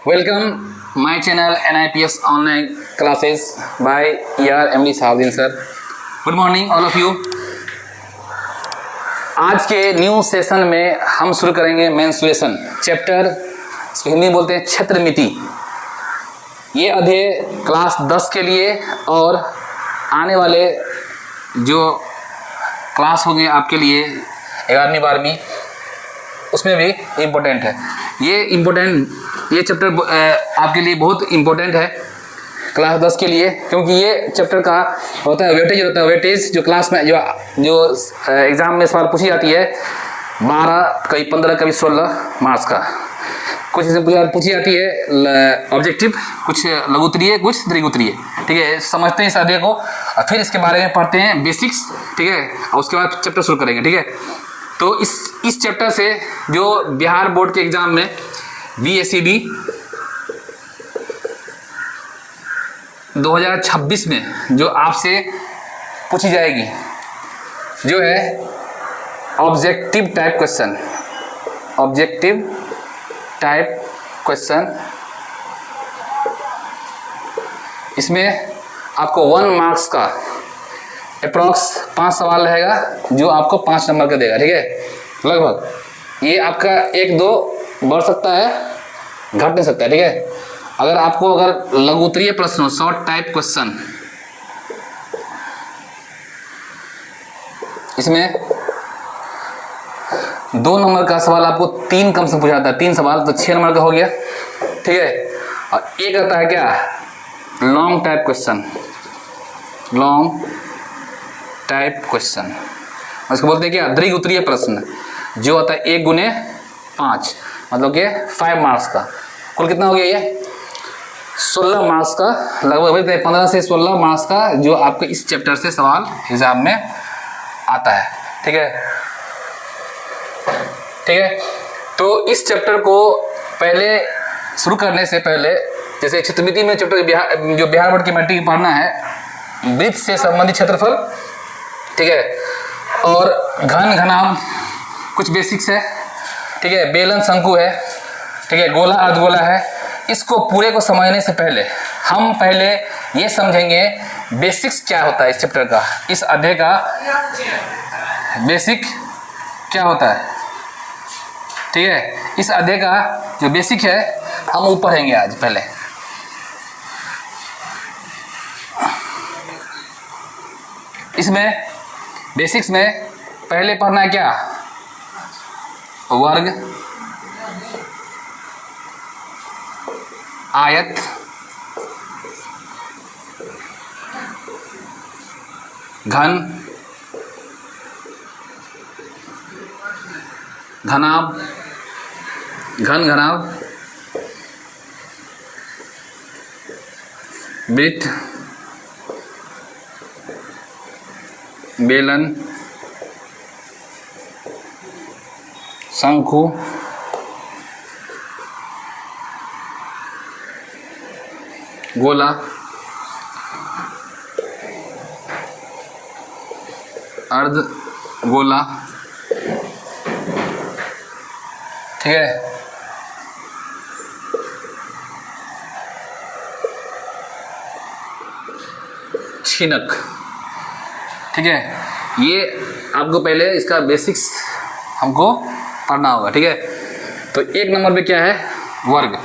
Welcome my channel NIPS online classes by ER MD Sahuddin sir. Good morning all of you. आज के new session में हम शुरू करेंगे मेंस्ट्रुएशन चैप्टर, इसको हिंदी में बोलते हैं क्षेत्रमिति। ये अध्याय क्लास 10 के लिए और आने वाले जो क्लास होंगे आपके लिए 11वीं 12वीं उसमें भी इम्पोर्टेंट है। ये चैप्टर आपके लिए बहुत इम्पोर्टेंट है क्लास 10 के लिए, क्योंकि ये चैप्टर का होता है वेटेज जो क्लास में जो एग्ज़ाम में सवाल पूछी जाती है 12 कभी 15 कभी 16 मार्क्स का। कुछ इसमें पूछी जाती है ऑब्जेक्टिव, कुछ लघु उत्तरीय, कुछ दीर्घ उत्तरीय। ठीक है, समझते हैं इस अध्याय को और फिर इसके बारे में पढ़ते हैं बेसिक्स। ठीक है, और उसके बाद चैप्टर शुरू करेंगे। ठीक है, तो इस चैप्टर से जो बिहार बोर्ड के एग्जाम में BACD 2026 में जो आपसे पूछी जाएगी जो है ऑब्जेक्टिव टाइप क्वेश्चन, इसमें आपको 1 मार्क्स का अप्रॉक्स 5 सवाल रहेगा जो आपको 5 नंबर का देगा। ठीक है, लगभग ये आपका 1-2 बढ़ सकता है, घट नहीं सकता है। ठीक है, अगर लघु उत्तरीय प्रश्न हो, शॉर्ट टाइप क्वेश्चन, इसमें 2 नंबर का सवाल आपको 3 कम से पूछा जाता है, 3 सवाल तो 6 नंबर का हो गया। ठीक है, और एक आता है क्या, लॉन्ग टाइप क्वेश्चन, उसको बोलते हैं क्या, दीर्घ उत्तरीय प्रश्न, जो आता है 1 गुने 5, मतलब कि 5 मार्क्स का। कुल कितना हो गया ये 16 मार्क्स का, लगभग 15 से 16 मार्क्स का जो आपके इस चैप्टर से सवाल एग्जाम में आता है। ठीक है, तो इस चैप्टर को पहले शुरू करने से पहले, जैसे क्षेत्रमिति में चैप्टर जो बिहार बोर्ड की मैट्रिक पढ़ना है, वृत्त से संबंधित क्षेत्रफल, ठीक है, और घन घनाभ कुछ बेसिक्स है। ठीक है, बेलन शंकु है, ठीक है, गोला अर्धगोला है। इसको पूरे को समझने से पहले हम पहले ये समझेंगे बेसिक्स क्या होता है इस चैप्टर का, इस अध्याय का बेसिक क्या होता है। ठीक है, इस अध्याय का जो बेसिक है हम वो पढ़ेंगे आज। पहले इसमें बेसिक्स में पहले पढ़ना है क्या, वर्ग, आयत, घन, घनाभ, घन घनाभ, वृत्त, बेलन, शंकु, गोला, अर्ध गोला। ठीक है, छिनक। ठीक है, ये आपको पहले इसका बेसिक्स हमको पढ़ना होगा। ठीक है, तो 1 नंबर पे क्या है, वर्ग।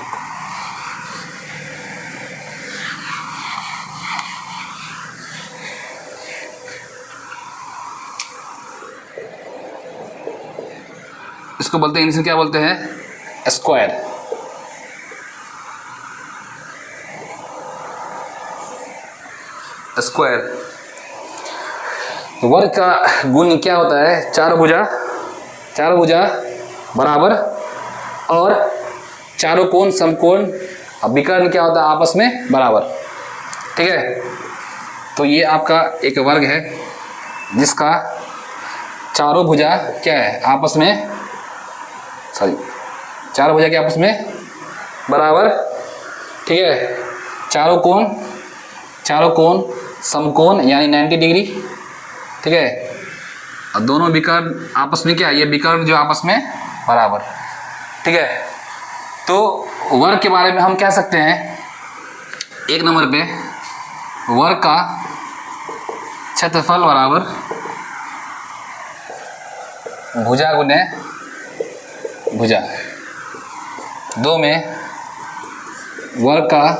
इसको बोलते हैं, इंग्लिश में क्या बोलते हैं, स्क्वायर। वर्ग का गुण क्या होता है, चार भुजा बराबर और चारों कोण समकोण, और विकर्ण क्या होता है, आपस में बराबर। ठीक है, तो ये आपका एक वर्ग है जिसका चारों भुजा क्या है, आपस में चारों भुजा के आपस में बराबर। ठीक है, चारों कोण समकोण यानी 90 डिग्री। ठीक है, और दोनों विकर्ण आपस में क्या है, ये विकर्ण जो आपस में बराबर। ठीक है, तो वर्ग के बारे में हम कह सकते हैं, एक नंबर पे वर्ग का क्षेत्रफल बराबर भुजा गुने भुजा। 2 में वर्ग का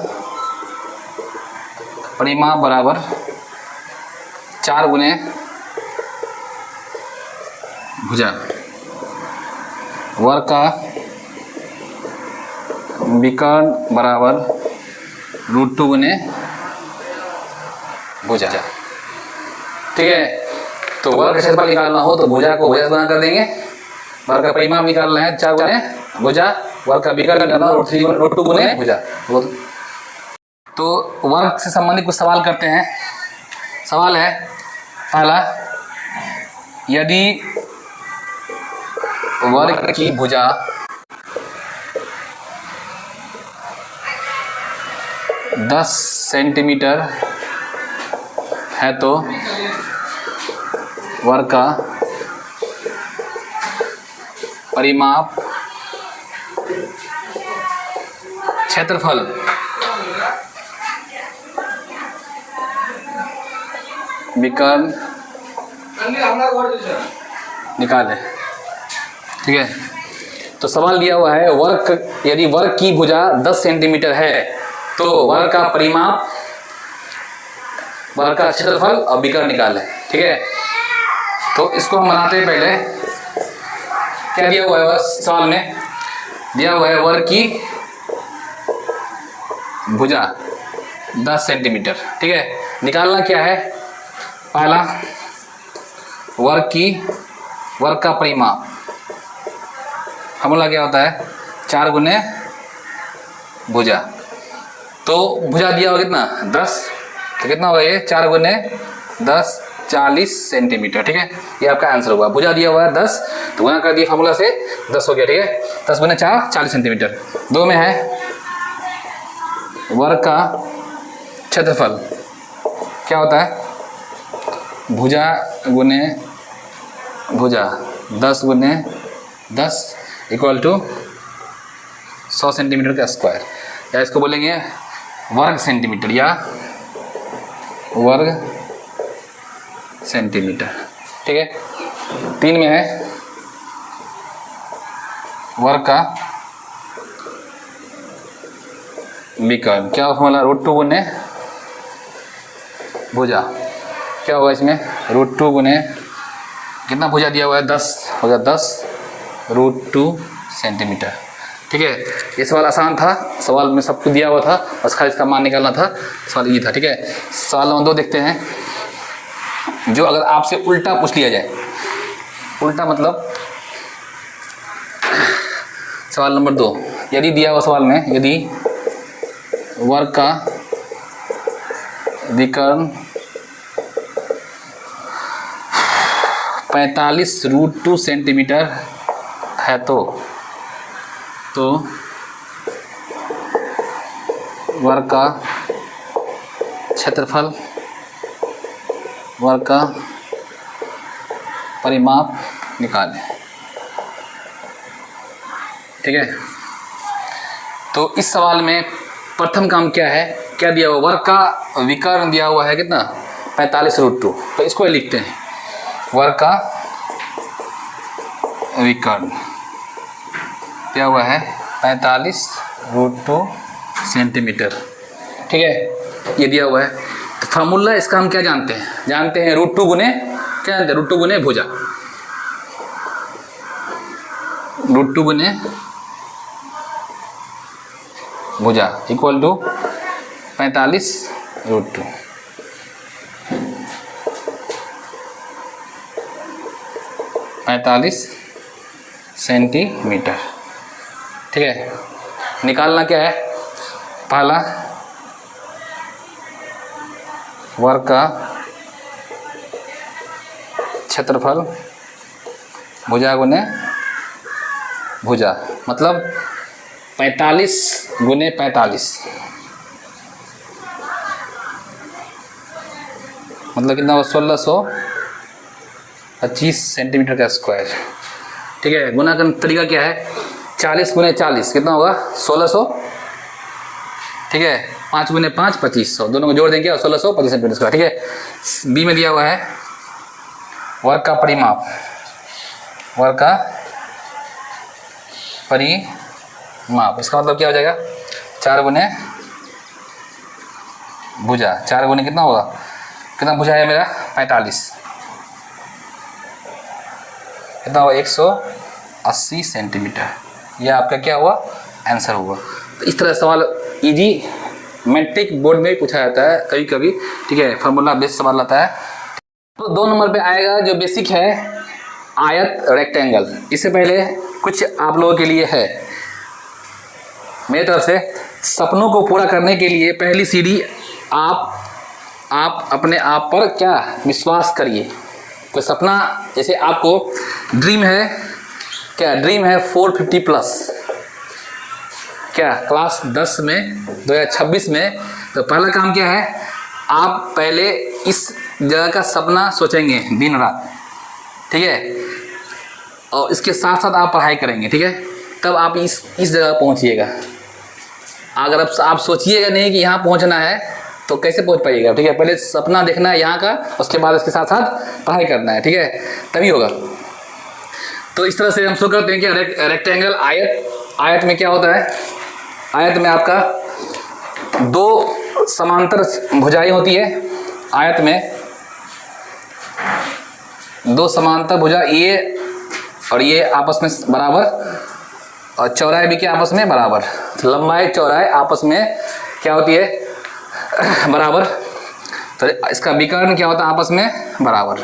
परिमाप बराबर 4 गुने भुजा। वर्ग का विकर्ण बराबर √2 गुने भुजा। ठीक है, तो वर्ग का क्षेत्रफल निकालना हो तो भुजा को भुजा से गुणा कर देंगे, वर्ग का परिमाप निकालना है 4 गुने भुजा, वर्ग का विकर्ण करना √2 गुने भुजा। तो वर्ग से संबंधित कुछ सवाल करते हैं। सवाल है पहला, यदि वर्ग की भुजा 10 सेंटीमीटर है तो वर्ग का परिमाप क्षेत्रफल विकर्ण निकाले। ठीक है, तो सवाल दिया हुआ है वर्ग, यदि वर्ग की भुजा 10 सेंटीमीटर है तो वर्ग का परिमाप, वर्ग का क्षेत्रफल और विकर्ण निकाले। ठीक है, तो इसको हम बनाते हैं। पहले क्या दिया हुआ है सवाल में, दिया हुआ है वर्ग की भुजा 10 सेंटीमीटर। ठीक है, निकालना क्या है, पहला वर्ग का परिमाप, फॉर्मूला क्या होता है 4 गुने भुजा। तो भुजा दिया हुआ कितना 10, तो कितना होगा ये 4 गुने 10 40 सेंटीमीटर। ठीक है, ये आपका आंसर होगा। भुजा दिया हुआ है 10 तो गुना कर दिया फॉर्मूला से 10 हो गया। ठीक है, 10 गुने 4 40 सेंटीमीटर। 2 में है वर्ग का क्षेत्रफल, क्या होता है भुजा गुने भुजा 10 गुने 10 इक्वल टू 100 सेंटीमीटर का स्क्वायर, या इसको बोलेंगे वर्ग सेंटीमीटर या वर्ग सेंटीमीटर। ठीक है, 3 में है वर्ग का विकर्ण, क्या फॉर्मूला √2 गुने भुजा। क्या होगा इसमें √2 गुने कितना भुजा दिया हुआ है 10 होगा 10 √2 सेंटीमीटर। ठीक है, ये सवाल आसान था, सवाल में सब कुछ दिया हुआ था, बस खाली इसका मान निकालना था, सवाल ये था। ठीक है, सवाल नंबर 2 देखते हैं, जो अगर आपसे उल्टा पूछ लिया जाए, उल्टा मतलब सवाल नंबर 2, यदि दिया हुआ सवाल में यदि वर्ग का विकर्ण 45 √2 सेंटीमीटर है तो वर्ग का क्षेत्रफल, वर्ग का परिमाप निकालें। ठीक है, तो इस सवाल में प्रथम काम क्या है, क्या दिया हुआ वर्ग का विकर्ण दिया हुआ है कितना 45 √2, तो इसको लिखते हैं वर्ग का विकर्ण दिया हुआ है 45 √2 सेंटीमीटर। ठीक है, ये दिया हुआ है, तो फार्मूला इसका हम क्या जानते हैं, जानते हैं √2 गुने क्या जानते हैं √2 गुने भुजा, √2 गुने भुजा इक्वल टू 45 √2। सेंटीमीटर। ठीक है, निकालना क्या है, पहला वर्ग का क्षेत्रफल भुजा गुने भुजा, मतलब 45 गुने 45, मतलब कितना होगा 1625 सेंटीमीटर का स्क्वायर। ठीक है, गुना का तरीका क्या है 40 गुने 40 कितना होगा 1600 ठीक है। 5 गुने 5 2500, दोनों को जोड़ देंगे और 1600 25 सेंटीमीटर स्क्वायर, ठीक है। बी में दिया हुआ है वर्ग का परिमाप, वर्ग का परिमाप, इसका मतलब क्या हो जाएगा 4 गुने भुजा, 4 गुने कितना होगा, कितना भुजा है मेरा 45, कितना हुआ 180 सेंटीमीटर। यह आपका क्या हुआ आंसर हुआ। तो इस तरह सवाल इजी मैट्रिक बोर्ड में पूछा जाता है कभी कभी, ठीक है, फार्मूला बेस्ड सवाल आता है। तो 2 नंबर पे आएगा जो बेसिक है आयत रेक्टेंगल। इससे पहले कुछ आप लोगों के लिए है मेरी तरफ से, सपनों को पूरा करने के लिए पहली सीढ़ी आप अपने आप पर क्या विश्वास करिए। कोई सपना, जैसे आपको ड्रीम है, क्या ड्रीम है 450 प्लस, क्या क्लास 10 में 2026 में, तो पहला काम क्या है, आप पहले इस जगह का सपना सोचेंगे दिन रात, ठीक है, और इसके साथ साथ आप पढ़ाई करेंगे, ठीक है, तब आप इस जगह पहुंचिएगा। अगर आप सोचिएगा नहीं कि यहाँ पहुंचना है तो कैसे पहुंच पाइएगा, ठीक है। पहले सपना देखना है यहाँ का, उसके बाद इसके साथ साथ पढ़ाई करना है, ठीक है, तभी होगा। तो इस तरह से हम शुरू करते हैं कि रेक्टेंगल आयत में क्या होता है, आयत में आपका 2 समांतर भुजाएं होती है। आयत में 2 समांतर भुजा, ये और ये आपस में बराबर, और चौड़ाई भी क्या आपस में बराबर, लंबाई चौड़ाई आपस में क्या होती है बराबर। तो इसका विकर्ण क्या होता है आपस में बराबर,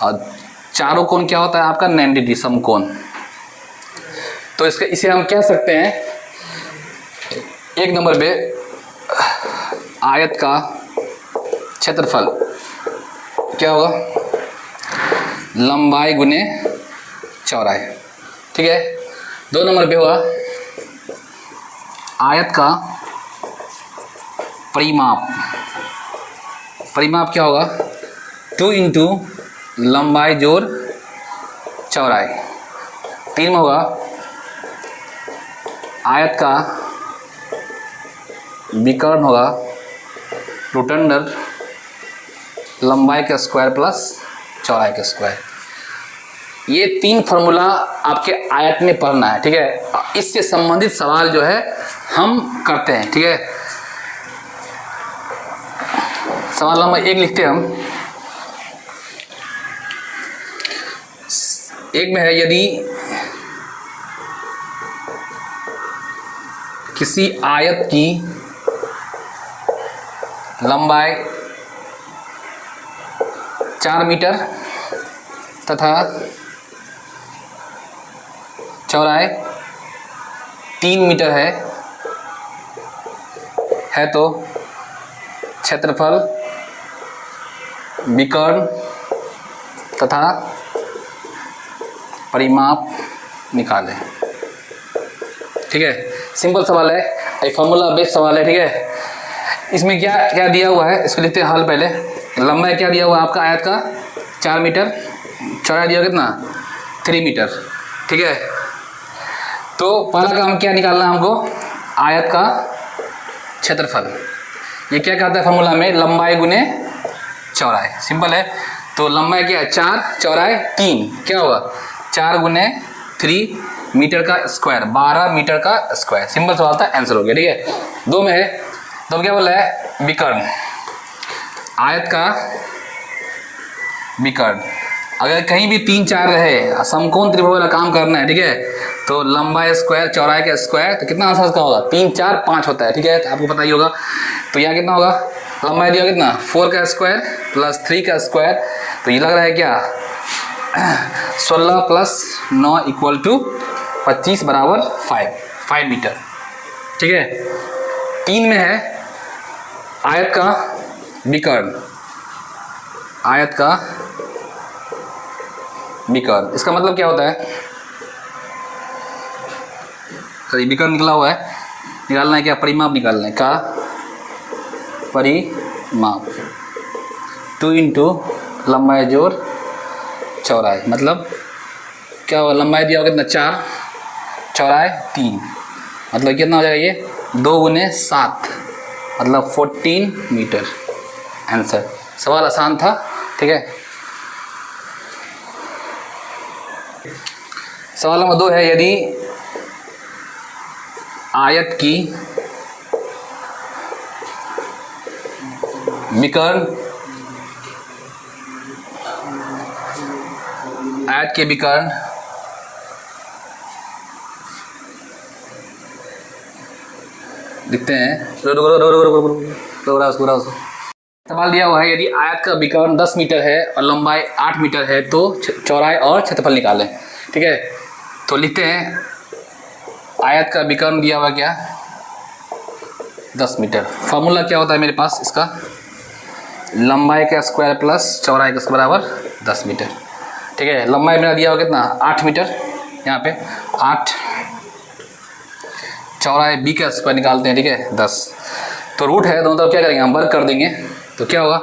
और चारों कोण क्या होता है आपका 90 डिग्री समकोण। तो इसे हम कह सकते हैं, 1 नंबर पे आयत का क्षेत्रफल क्या होगा, लंबाई गुने चौड़ाई, ठीक है। 2 नंबर पे हुआ आयत का परिमाप क्या होगा 2 इंटू लंबाई जोड़ चौड़ाई। 3 में होगा आयत का विकर्ण होगा रूट अंडर लंबाई का स्क्वायर प्लस चौड़ाई का स्क्वायर। ये 3 फार्मूला आपके आयत में पढ़ना है, ठीक है। इससे संबंधित सवाल जो है हम करते हैं, ठीक है। सवाल नंबर 1 लिखते हैं हम। 1 में है, यदि किसी आयत की लंबाई 4 मीटर तथा चौड़ाई 3 मीटर है तो क्षेत्रफल, विकर्ण तथा परिमाप निकालें, ठीक है। सिंपल सवाल है, ये फॉर्मूला बेस्ड सवाल है, ठीक है। इसमें क्या क्या दिया हुआ है, इसको लिखते हैं हल। पहले लंबाई क्या दिया हुआ है आपका आयत का 4 मीटर, चौड़ाई दिया कितना 3 मीटर, ठीक है। तो पहला काम क्या निकालना है हमको, आयत का क्षेत्रफल। ये क्या कहता है फॉर्मूला में, लंबाई गुने चौड़ाई। सिंपल है। तो लंबाई क्या है 4, चौड़ाई 3, क्या होगा 4 गुने 3 मीटर का स्क्वायर, 12 मीटर का स्क्वायर। सिंपल सवाल था, आंसर हो गया, ठीक है। 2 में है, तो क्या बोला है विकर्ण, आयत का विकर्ण। अगर कहीं भी 3 4 रहे, समकोण त्रिभुज वाला काम करना है, ठीक है, तो लंबाई स्क्वायर चौड़ाई का स्क्वायर, तो कितना आंसर का होगा 3 4 5 होता है, ठीक है। तो आपको पता ही होगा। तो यहाँ कितना होगा, लंबाई दिया कितना 4 का स्क्वायर प्लस 3 का स्क्वायर, तो ये लग रहा है क्या 16 प्लस 9 इक्वल टू 25 बराबर 5 मीटर, ठीक है। 3 में है आयत का विकर्ण, आयत का विकर्ण, इसका मतलब क्या होता है, सॉरी विकर्ण निकला हुआ है, निकालना है क्या, परिमाप निकालना है, का परिमाप 2 इंटू लंबाई जोड़ चौड़ाई, मतलब क्या होगा, लंबाई दिया होगा कितना 4, चौड़ाई 3, मतलब कितना हो जाएगा ये 2 गुने 7 मतलब 14 मीटर। आंसर। सवाल आसान था, ठीक है। सवाल नंबर 2 है, यदि आयत की विकर्ण लिखते हैं। सवाल दिया हुआ है, यदि आयत का विकर्ण 10 मीटर है और लंबाई 8 मीटर है तो चौड़ाई और क्षेत्रफल निकालें, ठीक है। तो लिखते हैं, आयत का विकर्ण दिया हुआ क्या, 10 मीटर। फॉर्मूला क्या होता है मेरे पास इसका, लंबाई का स्क्वायर प्लस चौड़ाई का बराबर 10 मीटर, ठीक है। लंबाई मेरा दिया हुआ कितना, 8 मीटर, यहाँ पे 8, चौड़ाई b का स्क्वायर निकालते हैं, ठीक है, 10। तो रूट है दोनों तरफ, क्या करेंगे हम, वर्ग कर देंगे। तो क्या होगा,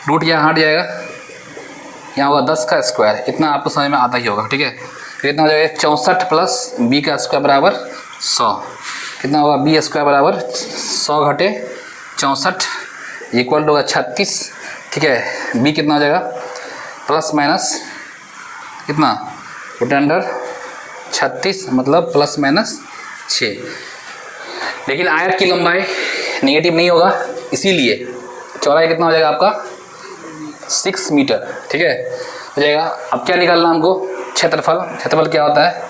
रूट यहाँ हट जाएगा, यहाँ होगा 10 का स्क्वायर, इतना आपको समझ में आता ही होगा, ठीक है। कितना हो जाएगा, 64 प्लस b का स्क्वायर बराबर 100। कितना होगा, b स्क्वायर बराबर 100 घटे 64 इक्वल टू होगा 36, ठीक है। b कितना हो जाएगा, प्लस माइनस कितना, रूट अंडर 36 मतलब प्लस माइनस 6। लेकिन आयत की लंबाई नेगेटिव नहीं होगा, इसीलिए चौड़ाई कितना हो जाएगा आपका, 6 मीटर, ठीक है, हो जाएगा। अब क्या निकालना हमको, क्षेत्रफल। क्षेत्रफल क्या होता है,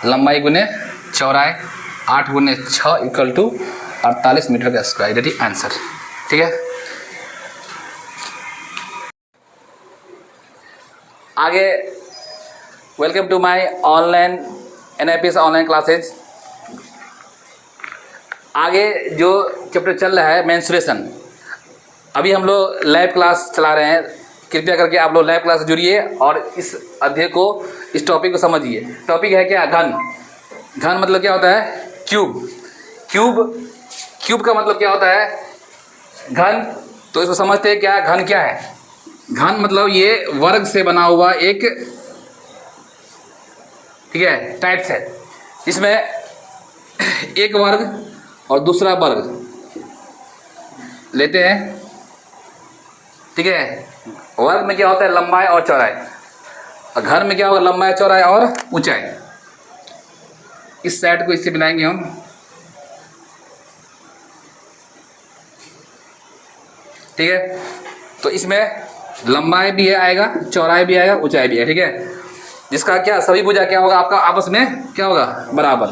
लंबाई गुने चौड़ाई, 8 गुने 6 इक्वल टू 48 मीटर का स्क्वायर, दैट इज आंसर, ठीक है। आगे, welcome to my online NIPS online classes. आगे जो चैप्टर चल रहा है मेंस्ट्रुएशन, अभी हम लोग लैब क्लास चला रहे हैं। कृपया करके आप लोग लैब क्लास से जुड़िए और इस अध्याय को, इस टॉपिक को समझिए। टॉपिक है क्या, घन। घन मतलब क्या होता है, क्यूब। क्यूब का मतलब क्या होता है, घन। तो इसको समझते हैं क्या, घन क्या है। घन मतलब ये वर्ग से बना हुआ एक, ठीक है, टाइप्स है, इसमें एक वर्ग और दूसरा वर्ग लेते हैं, ठीक है। वर्ग में क्या होता है, लंबाई और चौड़ाई, और घन में क्या होगा, लंबाई चौड़ाई और ऊंचाई। इस साइड को इससे मिलाएंगे हम, ठीक है। तो इसमें लंबाई भी है आएगा, चौड़ाई भी आएगा, ऊंचाई भी है, ठीक है। जिसका क्या सभी भुजा क्या होगा आपका, आपस में क्या होगा, बराबर।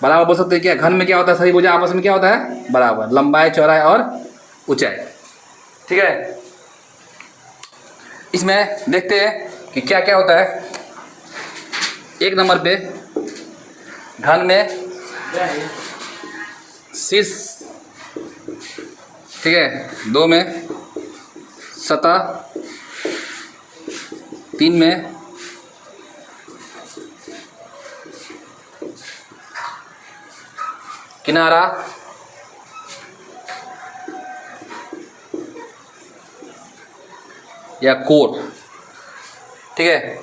बराबर बोल सकते हैं क्या, घन में क्या होता है, सभी भुजा आपस में क्या होता है, बराबर, लंबाई चौड़ाई और ऊंचाई, ठीक है। इसमें देखते हैं कि क्या क्या होता है। एक नंबर पे घन में शीर्ष, ठीक है, 2 में सतह, 3 में किनारा, या कोर, ठीक है।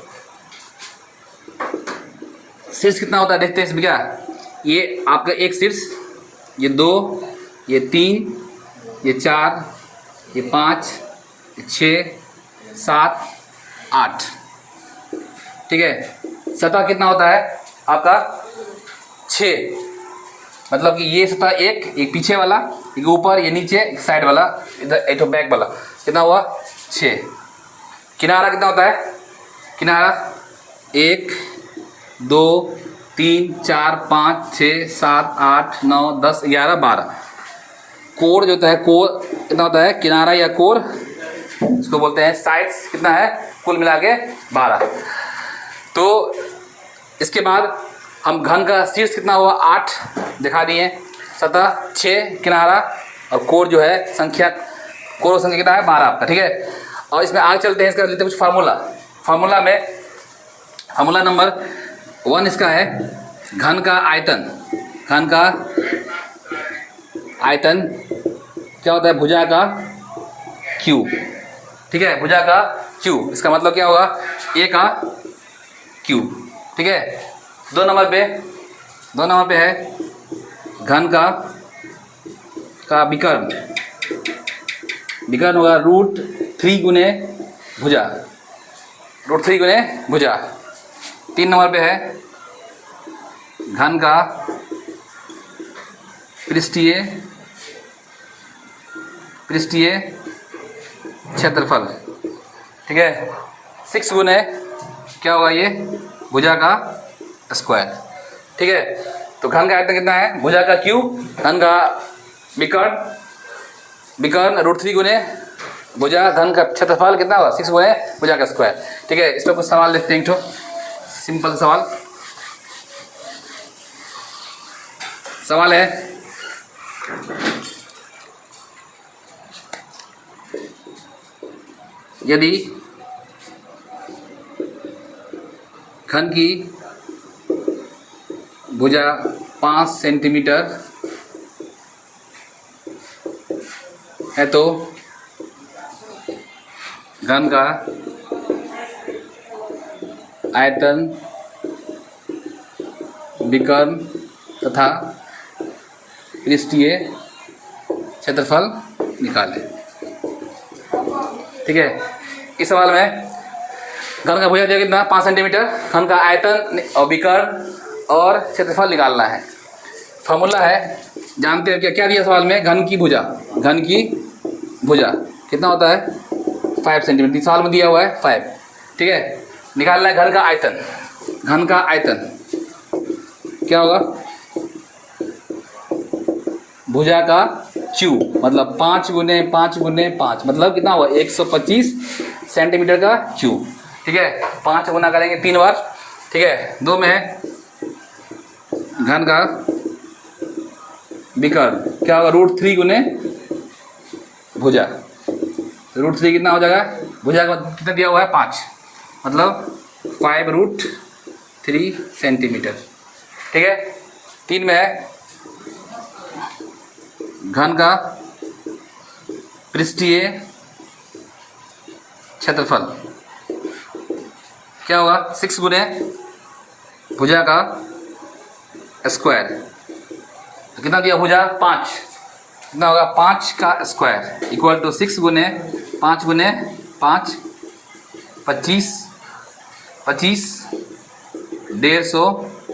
शीर्ष कितना होता है देखते हैं इसमें क्या, ये आपका एक शीर्ष, ये 2, ये 3, ये 4, ये 5, ये 6, 7, 8, ठीक है। सतह कितना होता है आपका, 6, मतलब कि ये सतह एक पीछे वाला, एक ऊपर, ये नीचे, एक साइड वाला, इधर एक तो बैक वाला, कितना हुआ, 6। किनारा कितना होता है, किनारा 1, 2, 3, 4, 5, 6, 7, 8, 9, 10, 11, 12। कोर जो होता है, कोर कितना होता है, किनारा या कोर, इसको बोलते हैं साइड्स, कितना है, कुल मिला के 12। तो इसके बाद हम घन का शीर्ष कितना हुआ, 8 दिखा दिए, सतह 6, किनारा और कोर जो है संख्या, कोर संख्या कितना है, 12 आपका, ठीक है। और इसमें आगे चलते हैं, इसका लेते हैं कुछ फार्मूला। फार्मूला में फार्मूला नंबर 1 इसका है, घन का आयतन। घन का आयतन क्या होता है, भुजा का क्यूब, ठीक है, भुजा का क्यूब। इसका मतलब क्या होगा, A का क्यूब, ठीक है। 2 नंबर पे है घन का का विकर्ण, विकर्ण होगा √3 गुने भुजा, √3 गुने भुजा। 3 नंबर पे है घन का पृष्ठीय क्षेत्रफल, ठीक है। 6 गुने क्या होगा ये भुजा का स्क्वायर, ठीक है। तो घन का आयतन कितना है, भुजा का क्यूब, घन का विकर्ण √3 गुने भुजा, घन का क्षेत्रफल कितना होगा 6 गुने भुजा का स्क्वायर, ठीक है। इस पर कुछ सवाल देखते हैं, एक सिंपल सवाल है यदि घन की भुजा 5 सेंटीमीटर है तो घन का आयतन, विकर्ण तथा पृष्ठीय क्षेत्रफल निकालें, ठीक है। इस सवाल में घन का भुजा दिया कितना 5 सेंटीमीटर, घन का आयतन और विकर्ण और क्षेत्रफल निकालना है। फॉर्मूला है, जानते हैं क्या दिया सवाल में, घन की भुजा कितना होता है 5 सेंटीमीटर, सवाल में दिया हुआ है 5, ठीक है। निकालना है घन का आयतन क्या होगा, भुजा का क्यूब, मतलब 5 गुने 5 गुने 5, मतलब कितना हुआ 125 सेंटीमीटर का क्यूब, ठीक है। 5 गुना करेंगे 3 बार, ठीक है। 2 में है घन का विकर्ण क्या होगा √3 गुने भुजा, √3 कितना हो जाएगा, भुजा का कितना दिया हुआ है 5, मतलब 5√3 सेंटीमीटर, ठीक है। 3 में है घन का पृष्ठीय क्षेत्रफल क्या होगा 6 गुने भुजा का स्क्वायर, तो कितना दिया भुजा 5, कितना होगा 5 का स्क्वायर इक्वल टू 6 गुने 5 गुने 5 25 150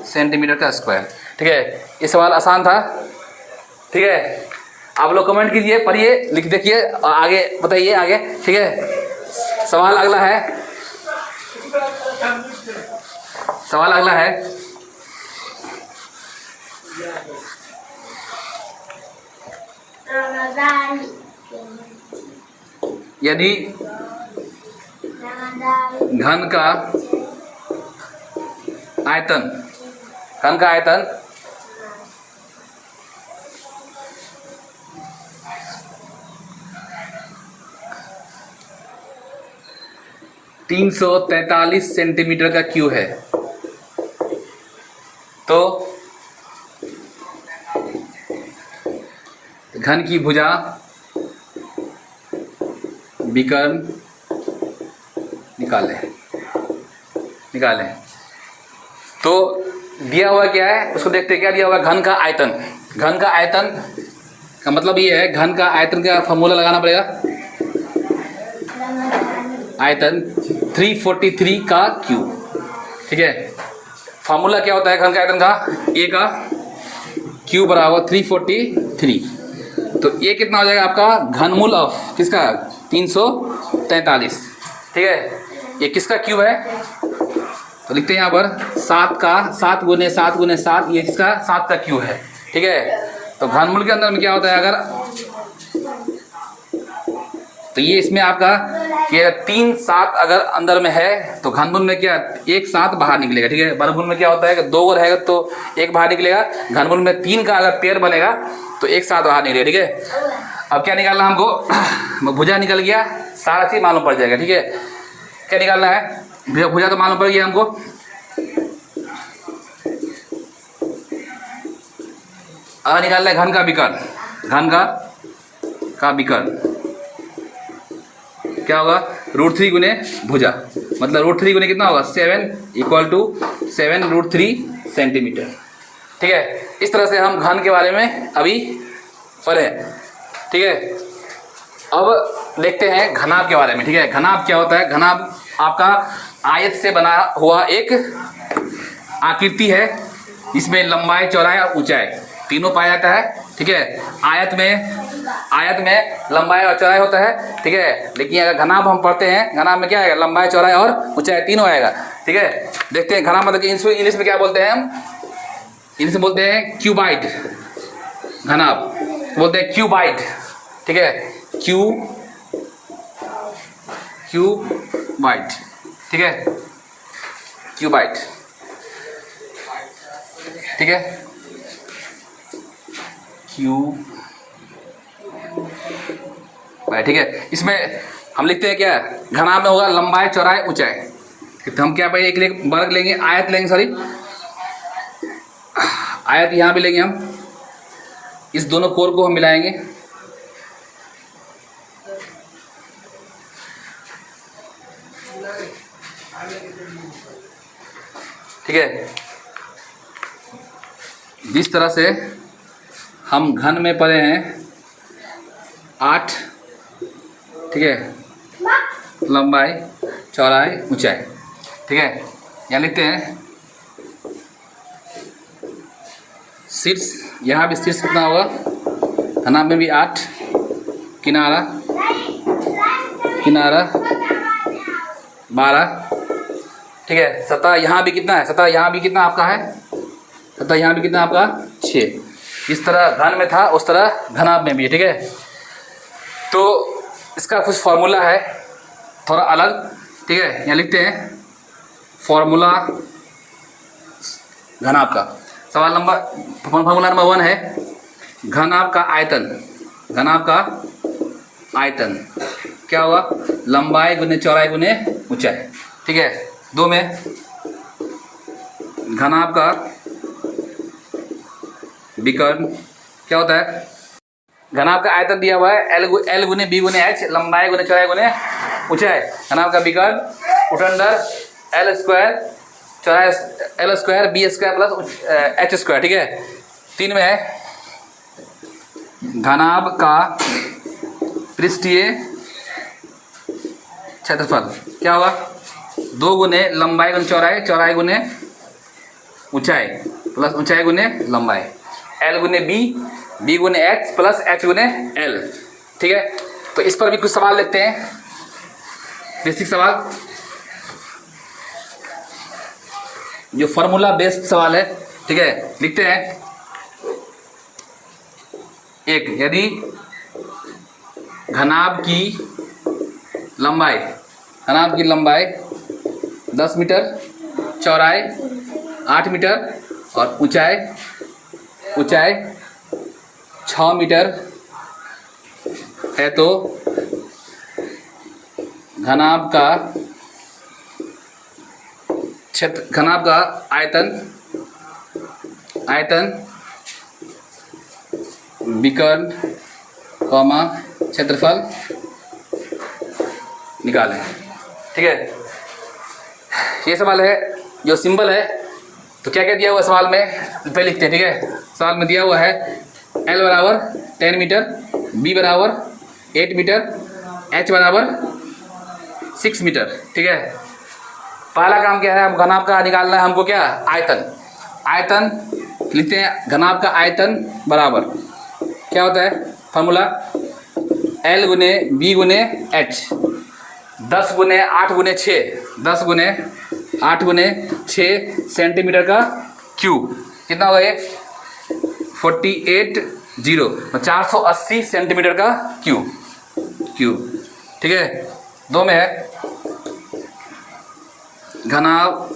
सेंटीमीटर का स्क्वायर, ठीक है। ये सवाल आसान था, ठीक है। आप लोग कमेंट कीजिए, पढ़िए, लिख देखिए और आगे बताइए आगे, ठीक है। सवाल अगला है यदि घन का आयतन 343 सेंटीमीटर का क्यूब है, तो घन की भुजा, विकर्ण निकालें। तो दिया हुआ क्या है उसको देखते हैं, क्या दिया हुआ है, घन का आयतन का मतलब ये है, घन का आयतन का फॉर्मूला लगाना पड़ेगा, आयतन 343 का क्यूब, ठीक है। फार्मूला क्या होता है घन का आयतन का, ए का क्यूब बराबर 343, तो ये कितना हो जाएगा आपका घनमूल ऑफ किसका 343, ठीक है। ये किसका क्यूब है, तो लिखते हैं यहाँ पर 7 गुने 7, ये किसका 7 का क्यूब है, ठीक है। तो घनमूल के अंदर में क्या होता है, अगर तो ये इसमें आपका ये 3 7 अगर अंदर में है तो घनमूल में क्या 1 7 बाहर निकलेगा, ठीक है। वर्गमूल में क्या होता है कि 2 को रहेगा तो 1 बाहर निकलेगा, घनमूल में 3 का अगर पेयर बनेगा तो 1 7 बाहर निकलेगा, ठीक है। अब क्या निकालना हमको, भुजा निकल गया, सारा चीज मालूम पड़ जाएगा, ठीक है। क्या निकालना है, भुजा तो मालूम पड़ गया हमको, अब निकालना है घन का विकर्ण, क्या होगा √3 गुने भुजा, मतलब √3 गुने कितना होगा 7 इक्वल टू 7√3 सेंटीमीटर, ठीक है। इस तरह से हम घन के बारे में अभी फल है, ठीक है। अब देखते हैं घनाभ के बारे में, ठीक है। घनाभ क्या होता है? घनाभ आपका आयत से बना हुआ एक आकृति है, इसमें लंबाई, चौड़ाई और ऊंचाई तीनों पाया जाता है, ठीक है। आयत में लंबाई और चौड़ाई होता है, ठीक है। लेकिन अगर घनाभ हम पढ़ते हैं, घनाभ में क्या आएगा? लंबाई, चौड़ाई और ऊंचाई तीनों आएगा, ठीक है। देखते हैं घनाभ मतलब इंग्लिश में क्या बोलते हैं हम? इंग्लिश में बोलते हैं क्यूबाइड। घनाभ बोलते हैं क्यूबाइड, ठीक है। क्यूबाइड, ठीक है। क्यूबाइड, ठीक है। क्यूबाइड, ठीक है। इसमें हम लिखते हैं क्या? घनाभ में होगा लंबाई, चौड़ाई, ऊंचाई। तो हम क्या भाई एक वर्ग लेंगे, आयत लेंगे, सॉरी आयत यहाँ भी लेंगे हम, इस दोनों कोर को हम मिलाएंगे, ठीक है। जिस तरह से हम घन में पढ़े हैं 8, ठीक है, लंबाई, चौड़ाई, ऊंचाई, ठीक है। यहाँ लिखते हैं शीर्ष, यहाँ भी शीर्ष कितना होगा? घनाभ में भी 8, किनारा 12, ठीक है। सतह यहाँ भी कितना है? सतह यहाँ भी कितना आपका है? सतह यहाँ भी कितना आपका? 6। इस तरह घन में था उस तरह घनाभ में भी है, ठीक है। तो इसका कुछ फॉर्मूला है थोड़ा अलग, ठीक है। यहाँ लिखते हैं फॉर्मूला घनाभ का। फॉर्मूला नंबर 1 है घनाभ का आयतन। घनाभ का आयतन क्या हुआ? लंबाई गुने चौड़ाई गुने ऊंचाई, ठीक है। 2 में घनाभ का विकर्ण क्या होता है? घनाभ का आयतन दिया हुआ है एल गुने बी गुने एच, लंबाई गुने चौड़ाई गुने ऊंचाई। घनाभ का विकर्ण √L², चौड़ाई L² B² प्लस H², ठीक है। 3 में है घनाभ का पृष्ठीय क्षेत्रफल क्या होगा? 2 गुने लंबाई गुने चौड़ाई, चौड़ाई गुने ऊंचाई प्लस ऊंचाई गुने लंबाई, L गुने B गुने H प्लस H गुने L, ठीक है। तो इस पर भी कुछ सवाल देखते हैं, बेसिक सवाल जो फॉर्मूला बेस्ड सवाल है, ठीक है। लिखते हैं एक, यदि घनाभ की लंबाई 10 मीटर, चौड़ाई 8 मीटर और ऊंचाई 6 मीटर है, तो घनाभ का आयतन विकर्ण क्षेत्रफल निकालें, ठीक है। ये सवाल है जो सिंबल है। तो क्या क्या दिया हुआ सवाल में पहले लिखते हैं, ठीक है। सवाल में दिया हुआ है L बराबर 10 मीटर, B बराबर 8 मीटर, H बराबर 6 मीटर, ठीक है। पहला काम क्या है? हम घनाभ का निकालना है हमको, क्या? आयतन लिखते हैं। घनाभ का आयतन बराबर क्या होता है? फॉर्मूला L गुने B गुने H, 10 गुने 8 गुने 6 सेंटीमीटर का क्यूब। कितना होगा ये? 480 सेंटीमीटर का क्यूब, ठीक है। 2 में है घनाभ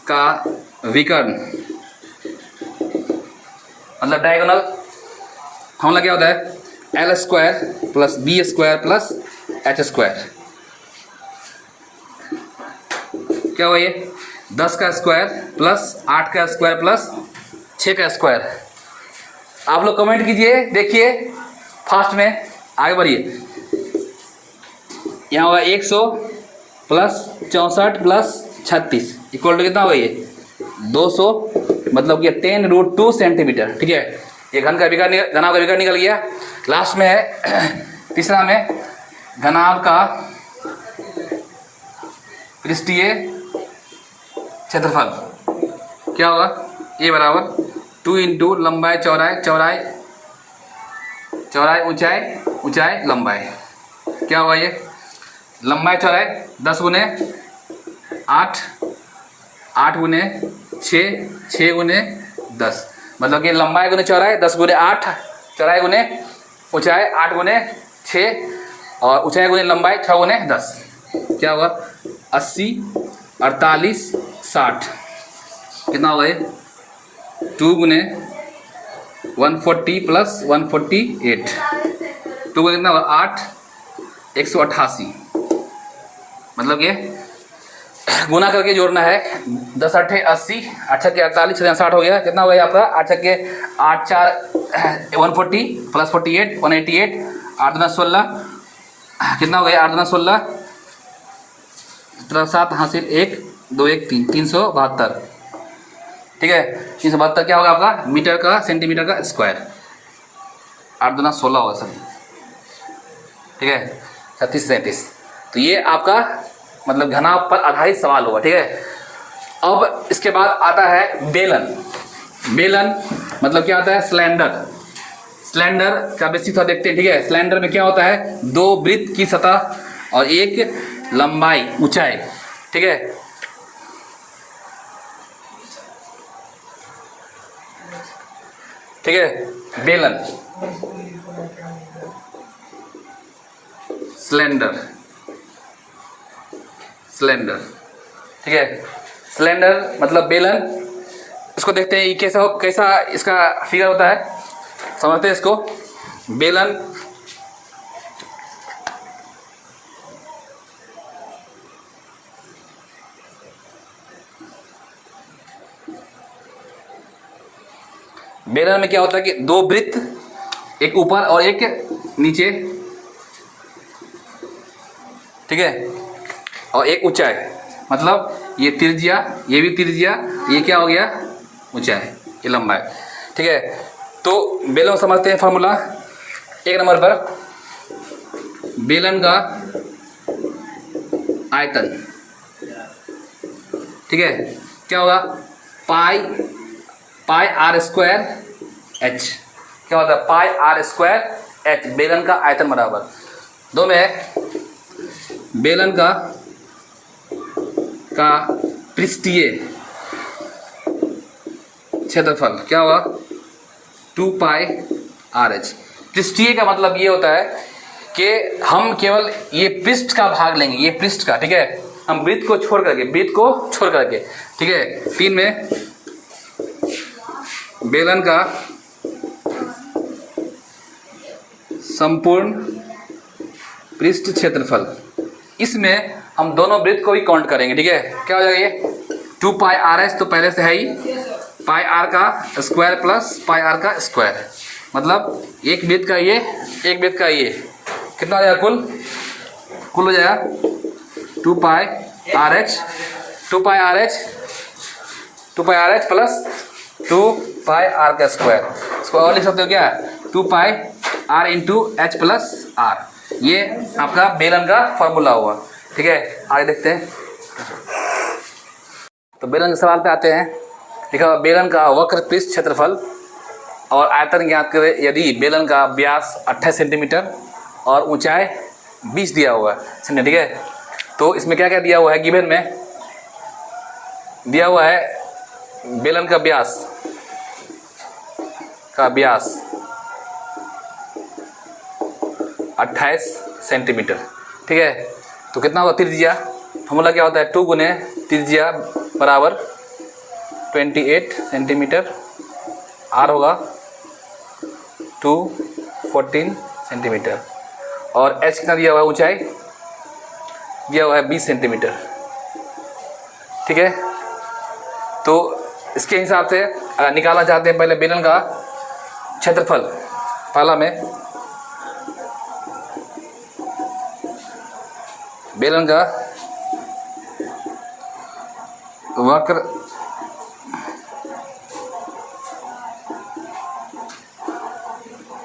का विकर्ण मतलब डायगोनल। फॉर्मूला क्या होता है? L² plus B² plus H²। क्या हुआ ये? 10 का स्क्वायर प्लस 8 का स्क्वायर प्लस 6 का स्क्वायर। आप लोग कमेंट कीजिए, देखिए फास्ट में, आगे बढ़िए। यहाँ होगा 100 प्लस 64 प्लस 36 इक्वल टू कितना होगा ये? 200, मतलब कि 10√2 सेंटीमीटर, ठीक है। ये घनाभ का विकर्ण निकल गया। लास्ट में है तीसरा में घनाभ का पृष्ठीय क्षेत्रफल क्या होगा, ये बराबर 2 इंटू लंबाई चौड़ाई ऊंचाई लंबाई। क्या होगा ये, लंबाई चौड़ाई 10 गुने 8 8 गुने 6 गुने 10, मतलब कि लंबाई गुने चौड़ाई 10 गुने 8, चौड़ाई गुने ऊंचाई 8 गुने 6 और ऊंचाई गुने लंबाई 6 गुने 10। क्या होगा 80 48 60, कितना होगा ये 2 गुने 140 प्लस 148, 2 गुने कितना होगा 8 188, मतलब ये गुना करके जोड़ना है। 10 8 80, 8 के 48, 6 60 हो गया। कितना हो गया आपका 8 के 8 4 140 प्लस 48 188, 8 2 16, कितना हो गया 8 2 16 7 हासिल 1 2 1 3 372, ठीक है 372 क्या होगा आपका मीटर का सेंटीमीटर का स्क्वायर। 8 2 16 होगा सर, ठीक है 36 37। तो ये आपका मतलब घनाभ पर आधारित सवाल होगा, ठीक है। अब इसके बाद आता है बेलन। बेलन मतलब क्या होता है सिलेंडर का बेसिक थोड़ा देखते हैं, ठीक है। सिलेंडर में क्या होता है, 2 वृत्त की सतह और 1 लंबाई ऊंचाई, ठीक है। ठीक है बेलन सिलेंडर, ठीक है। सिलेंडर मतलब बेलन। इसको देखते हैं ये कैसा इसका फिगर होता है, समझते हैं इसको। बेलन में क्या होता है कि 2 वृत्त, एक ऊपर और एक नीचे, ठीक है, और एक ऊंचाई, मतलब ये त्रिज्या, ये भी त्रिज्या, ये क्या हो गया ऊंचाई, ये लंबाई, ठीक है। तो बेलन समझते हैं फार्मूला। 1 नंबर पर बेलन का आयतन, ठीक है, क्या होगा पाई आर स्क्वायर एच। क्या होता है पाई आर स्क्वायर एच, बेलन का आयतन बराबर। दो में है बेलन का पृष्ठीय क्षेत्रफल, क्या होगा 2 पाई आर एच। पृष्ठीय का मतलब ये होता है कि हम केवल ये पृष्ठ का भाग लेंगे, ये पृष्ठ का, ठीक है, हम वृत्त को छोड़ करके, ठीक है। 3 में बेलन का संपूर्ण पृष्ठ क्षेत्रफल, इसमें हम दोनों वृत्त को भी काउंट करेंगे, ठीक है। क्या हो जाएगा ये 2 पाई आर एच, तो पहले से है ही पाई आर का स्क्वायर प्लस पाई आर का स्क्वायर, मतलब एक वृत्त का ये, एक वृत्त का ये, कितना हो जाएगा कुल हो जाएगा 2 pi R H plus 2 pi R का स्क्वायर। इसको और लिख सकते हो क्या 2 pi R into H plus R, ये आपका बेलन का फॉर्मूला हुआ, ठीक है। आगे देखते हैं। तो बेलन के सवाल पे आते हैं। लिखा हुआ बेलन का वक्र पृष्ठ क्षेत्रफल और आयतन ज्ञात करें यदि बेलन का व्यास 28 सेंटीमीटर और ऊंचाई 20 दिया हुआ है, ठीक है। तो इसमें क्या क्या दिया हुआ है, गिवन में दिया हुआ है बेलन का व्यास 28 सेंटीमीटर, ठीक है। तो कितना होगा त्रिज्या, फॉर्मूला क्या होता है 2 गुने त्रिज्या बराबर 28 सेंटीमीटर, आर होगा 214 सेंटीमीटर, और एच कितना दिया हुआ है, ऊंचाई दिया हुआ है 20 सेंटीमीटर, ठीक है। तो इसके हिसाब से अगर निकालना चाहते हैं पहले बेलन का क्षेत्रफल, पहला में बेलन का वक्र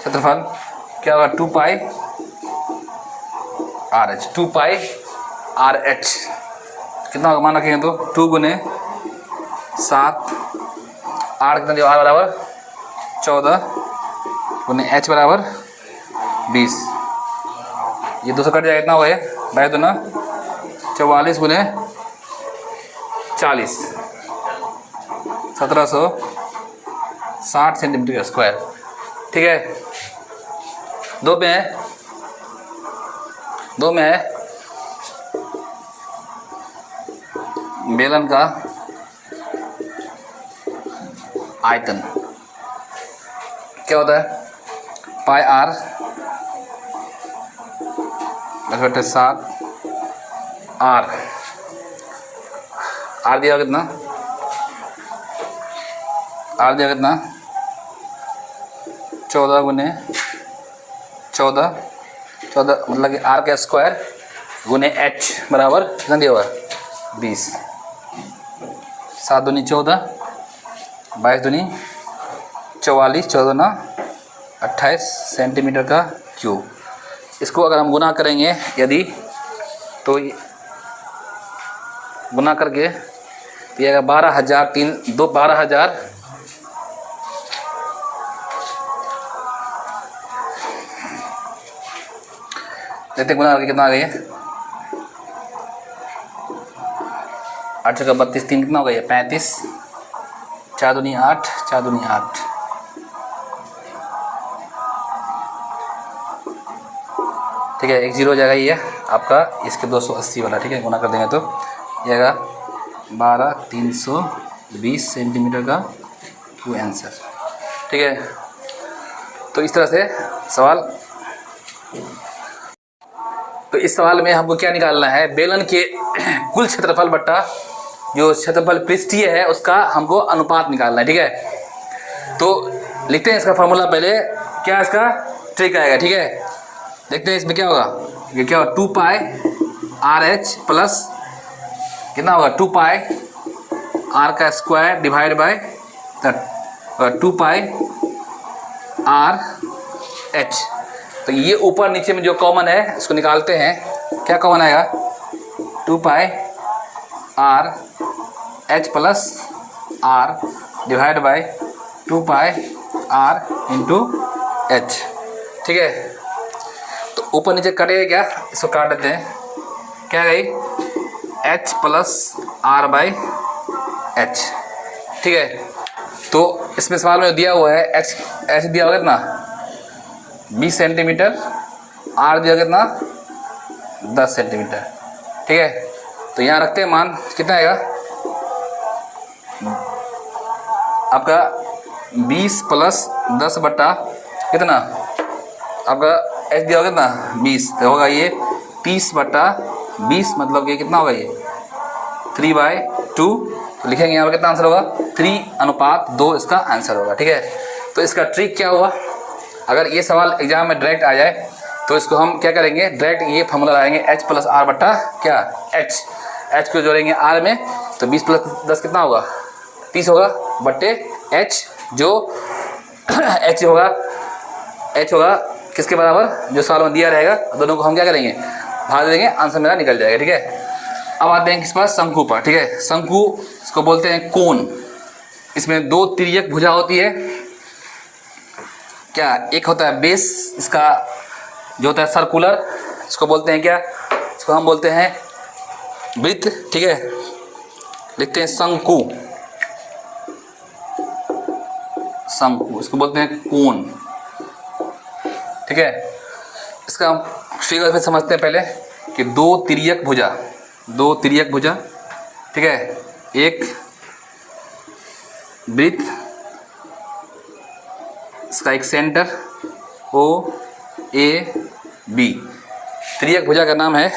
क्षेत्रफल क्या होगा 2 pi R H, 2 pi R H कितना होगा मान रखेंगे तो 2 गुने 7 आर कितना दिया, आर बराबर 14 गुने एच बराबर 20, ये 200 कट जाएगा, कितना होगा ये भाई दो ना 44 गुने 40 1760 सेंटीमीटर स्क्वायर। ठीक है, दो में है बेलन का आयतन क्या होता है पाई आर 10/7 आर दिया कितना, आर दिया कितना 14 गुने 14 मतलब कि आर का स्क्वायर गुने एच बराबर कितना दिया हुआ 20, 7 दूनी 14 22 दूनी 44 14 ना 28 सेंटीमीटर का क्यूब। इसको अगर हम गुना करेंगे यदि तो गुना करके ये 12,000 देखते गुना करके कितना आ गई है 8 का 32 3 कितना हो गया 35 4 दूनी 8 4 दूनी 8 ठीक है, 1 0 हो जाएगा ये आपका इसके 280 वाला। ठीक है, गुना कर देंगे तो ये आएगा 12,320 सेंटीमीटर का क्यू आंसर। ठीक है, तो इस तरह से सवाल, तो इस सवाल में हमको क्या निकालना है बेलन के कुल क्षेत्रफल बट्टा जो क्षेत्रफल पृष्ठीय है उसका हमको अनुपात निकालना है। ठीक है, तो लिखते हैं इसका फॉर्मूला पहले, क्या इसका ट्रिक आएगा। ठीक है, देखते हैं इसमें क्या होगा, ये क्या होगा 2 पाई आर एच प्लस कितना होगा 2 पाई आर का square divide by 2 pi R H. तो ये ऊपर नीचे में जो कॉमन है इसको निकालते हैं, क्या कॉमन आएगा 2 pi R H plus R divide by 2 pi R into H. ठीक है, तो ऊपर नीचे कटेगा क्या, इसको काट देते हैं, क्या गई H plus R by H. ठीक है, तो इसमें सवाल में दिया हुआ है एच दिया होगा कितना 20 सेंटीमीटर, आर दिया कितना 10 सेंटीमीटर। ठीक है, तो यहाँ रखते हैं मान कितना आएगा आपका 20 प्लस 10 बट्टा कितना आपका एच दिया होगा कितना 20, तो होगा ये 30 बट्टा 20 मतलब ये कितना होगा ये 3/2। तो लिखेंगे यहाँ पर कितना आंसर होगा 3:2 इसका आंसर होगा। ठीक है, तो इसका ट्रिक क्या हुआ, अगर ये सवाल एग्जाम में डायरेक्ट आ जाए तो इसको हम क्या करेंगे डायरेक्ट ये फॉर्मूला लगाएंगे एच प्लस आर बट्टा क्या एच को जोड़ेंगे आर में, तो 20 प्लस 10 कितना होगा 30 होगा बट्टे एच जो एच होगा किसके बराबर जो सवाल में दिया रहेगा, दोनों को हम क्या करेंगे भाग देंगे, आंसर मेरा निकल जाएगा। ठीक है, अब आते हैं किस पास शंकु पर। ठीक है, शंकु इसको बोलते हैं कोन, इसमें 2 तिर्यक भुजा होती है, क्या एक होता है बेस इसका जो होता है सर्कुलर, इसको बोलते हैं क्या, इसको हम बोलते हैं वृत्त। ठीक है, लिखते हैं शंकु, इसको बोलते हैं कोन। ठीक है, इसका फिगर फिर समझते हैं पहले कि 2 तिर्यक भुजा। ठीक है, एक वृत्त, इसका एक सेंटर ओ ए बी, तिर्यक भुजा का नाम है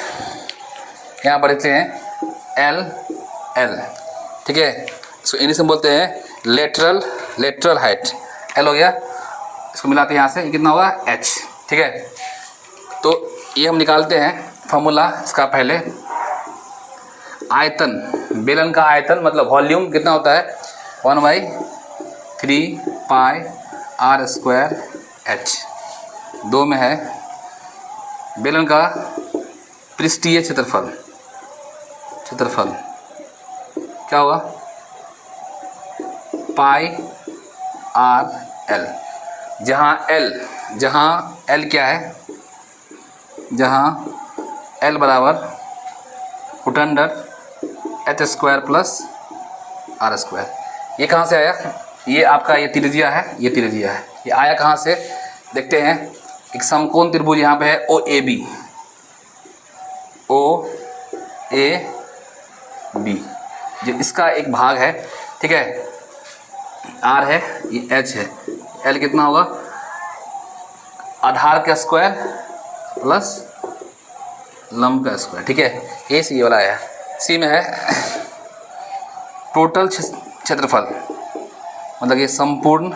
यहाँ पर लिखते हैं एल एल। ठीक है, इसको इंग्लिश में बोलते हैं लेटरल हाइट, एल हो गया, इसको मिलाते हैं यहाँ से, ये कितना होगा एच। ठीक है, तो ये हम निकालते हैं फॉर्मूला इसका पहले, आयतन बेलन का आयतन मतलब वॉल्यूम कितना होता है 1/3 पाई आर स्क्वायर एच। 2 में है बेलन का पृष्ठीय क्षेत्रफल क्या होगा, पाई आर एल, जहाँ एल क्या है, जहाँ एल बराबर root under H square plus R square. ये कहाँ से आया, ये आपका ये त्रिज्या है, ये आया कहाँ से देखते हैं। एक समकोण त्रिभुज यहाँ पे है ओ ए बी, जो इसका एक भाग है, ठीक है, आर है, ये एच है, एल कितना होगा, आधार का स्क्वायर प्लस लंब का स्क्वायर, ठीक है, ये सी वाला है। सी में है टोटल क्षेत्रफल, मतलब ये संपूर्ण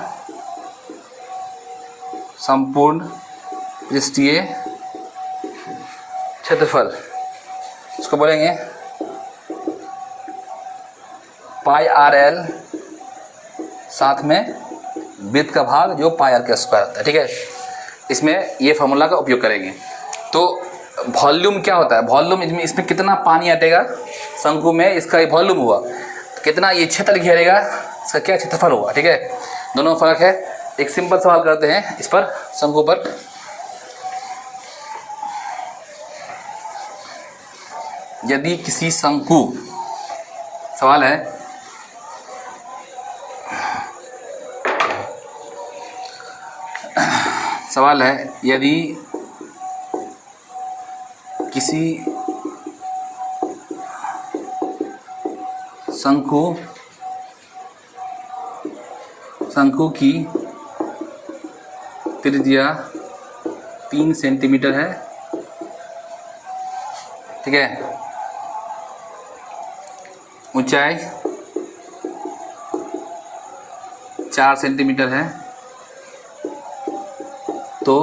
पृष्ठीय क्षेत्रफल, उसको बोलेंगे पाई आर एल, साथ में वृत्त का भाग जो पाई आर का स्क्वायर होता है, ठीक है। इसमें ये फॉर्मूला का उपयोग करेंगे। तो वॉल्यूम क्या होता है, वॉल्यूम इसमें कितना पानी हटेगा शंकु में, इसका ये वॉल्यूम हुआ, तो कितना ये क्षेत्र घेरेगा, इसका क्या क्षेत्रफल होगा, ठीक है, दोनों फर्क है। एक सिंपल सवाल करते हैं इस पर, शंकु पर। यदि किसी शंकु, सवाल है यदि किसी शंकु की त्रिज्या 3 सेंटीमीटर है, ठीक है, ऊंचाई 4 सेंटीमीटर है, तो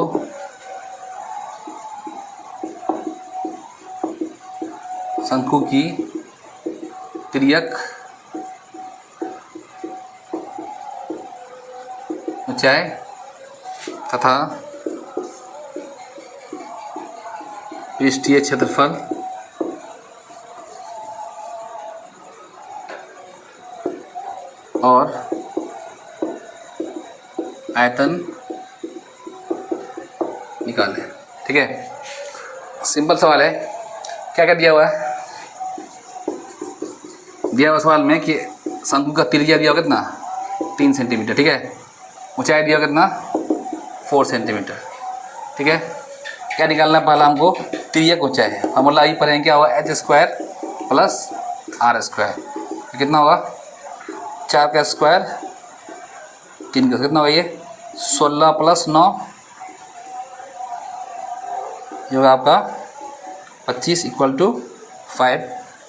शंकु की तिर्यक ऊंचाई तथा पृष्ठीय क्षेत्रफल और आयतन निकालें, ठीक है। सिंपल सवाल है, क्या क्या दिया हुआ है, दिया हुआ सवाल में कि शंकु का त्रिज्या दिया हुआ कितना 3 सेंटीमीटर, ठीक है, ऊंचाई दिया हुआ कितना 4 सेंटीमीटर, ठीक है। क्या निकालना है, पहला हमको त्रिज्यक ऊंचाई है, फॉर्मूला ही पढ़ेंगे, क्या होगा, H square plus R square, कितना होगा 4 का स्क्वायर 3 का, कितना होगा ये 16 प्लस 9 जो है आपका 25 इक्वल टू 5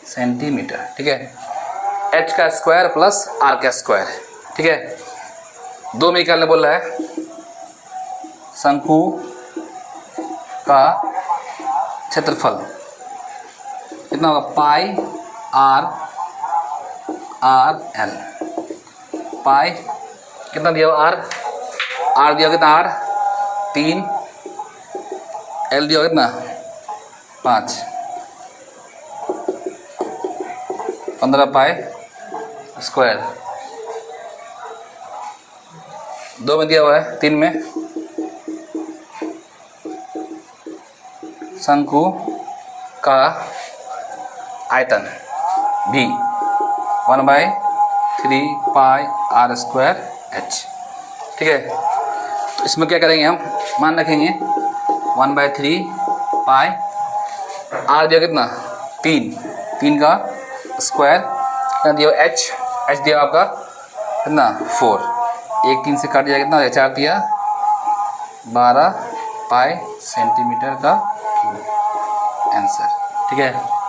सेंटीमीटर, ठीक है। एच का स्क्वायर प्लस आर का स्क्वायर, ठीक है, 2 में निकालने बोल रहा है। शंकु का क्षेत्रफल कितना होगा, पाई आर एल, पाई कितना दिया हुआ, आर दिया कितना, आर 3, एल दिया कितना 5, 15 पाई स्क्वायर, 2 में दिया हुआ है, 3 में शंकु का आयतन भी 1/3 पाई आर स्क्वायर एच, ठीक है। तो इसमें क्या करेंगे हम, मान रखेंगे 1/3 पाई, आर दिया कितना 3 का स्क्वायर, कितना दिया एच दिया आपका कितना 4, 1 3 से काट दिया, कितना 4 दिया 12 पाई सेंटीमीटर का आंसर, ठीक है।